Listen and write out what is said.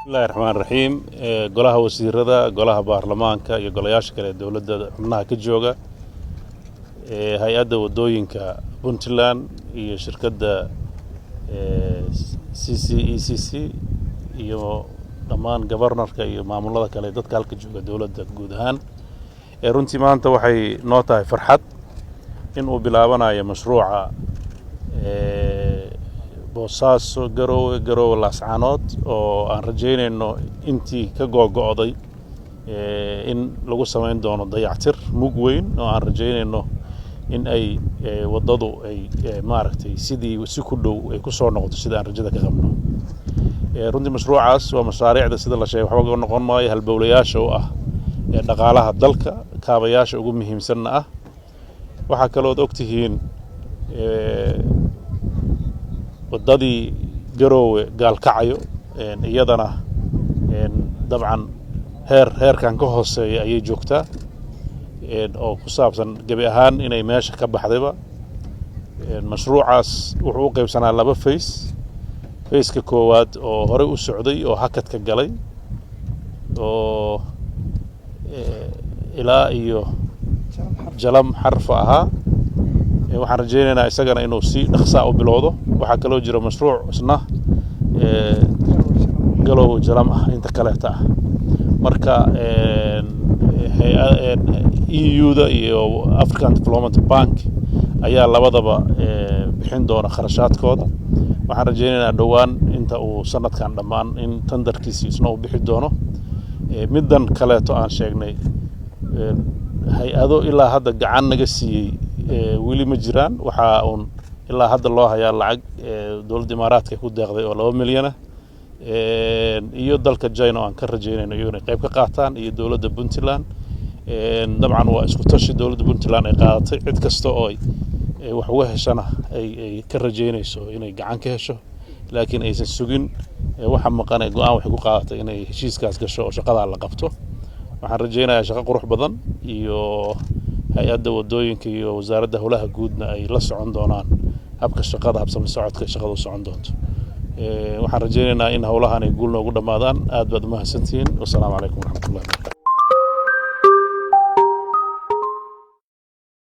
الله الرحمن الرحيم golaha wasiirada golaha baarlamaanka iyo golayaasha kale dawladda xubnaha ka jooga hay'adda wadooyinka Puntland iyo shirkadda CCECC iyo dhammaan governorka iyo maamulada kale dadka halka jooga dawladda guud ahaan runtii maanta waxay noo tahay farxad in uu bilaabanayo mashruuca boosaaso garowe laascaanood oo aan rajaynayno intii ka go'go'day in lagu sameyn doono dayactir mug weyn oo aan rajaynayno in ay wadadu ay maaragtay sidii si ku dhow ay ku soo noqoto sida aan rajada ka qabno runtii mashruucaas waa mashaariicda sida la sheegay waxba ka noqon maayo halbowlayaasha oo ah dhaqaalaha dalka kaabayaasha ugu muhiimsanna ah waxa kale oo ogtihiin wadadii garowe gaalkacayo iyadana dabcan heerkan ka hooseeya ayay joogtaa oo ku saabsan gabi ahaan inay meesha ka baxdayba mashruucaas wuxuu u qaybsanaa laba fayska koowaad oo hore u socday oo hakadka galay oo ilaa iyo jalam xarfa ahaa waxaan rajaynaynaa isagana inuu si dhaqso u bilowdo waxa kale oo jira mashruuc isna galow jalam ah inta kale ta marka EU-da iyo African Development Bank ayaa labadaba bixin doona kharashaadkooda waxaan rajaynaynaa dhawaan inta uu sanadkan dhamaan in tandarkiisa isna uu bixi doono middan kale to aan sheegnay hay'ado ilaa hadda gacan naga siiyay wili ma jiraan waxa uu ilaa hadda loo hayaa lacag dawladda Imaaraadka ku deeqday oo 2 milyan iyo dalka China aan ka rajaynayno inay qayb ka qaataan iyo dawladda Puntland dabcan waa isku tashi dawladda Puntland ay qaadatay cid kasta oo wax uga heshana ay ka rajaynayso inay gacan ka hesho laakiin aysan sugin waxa maqan ay go'aan wax ku qaadatay inay heshiiskaas gasho oo shaqada la qabto waxaan rajaynayaa shaqo qurux badan iyo hay'adda wadooyinka iyo wasaaradda howlaha guudna ay la socon doonaan habka shaqada habsami socodka shaqadu socon doonto waxaan rajaynaynaa in howlahan ay guul noogu dhamaadaan aad baad u mahadsantihiin wassalaamu calaykum waraxmatullahi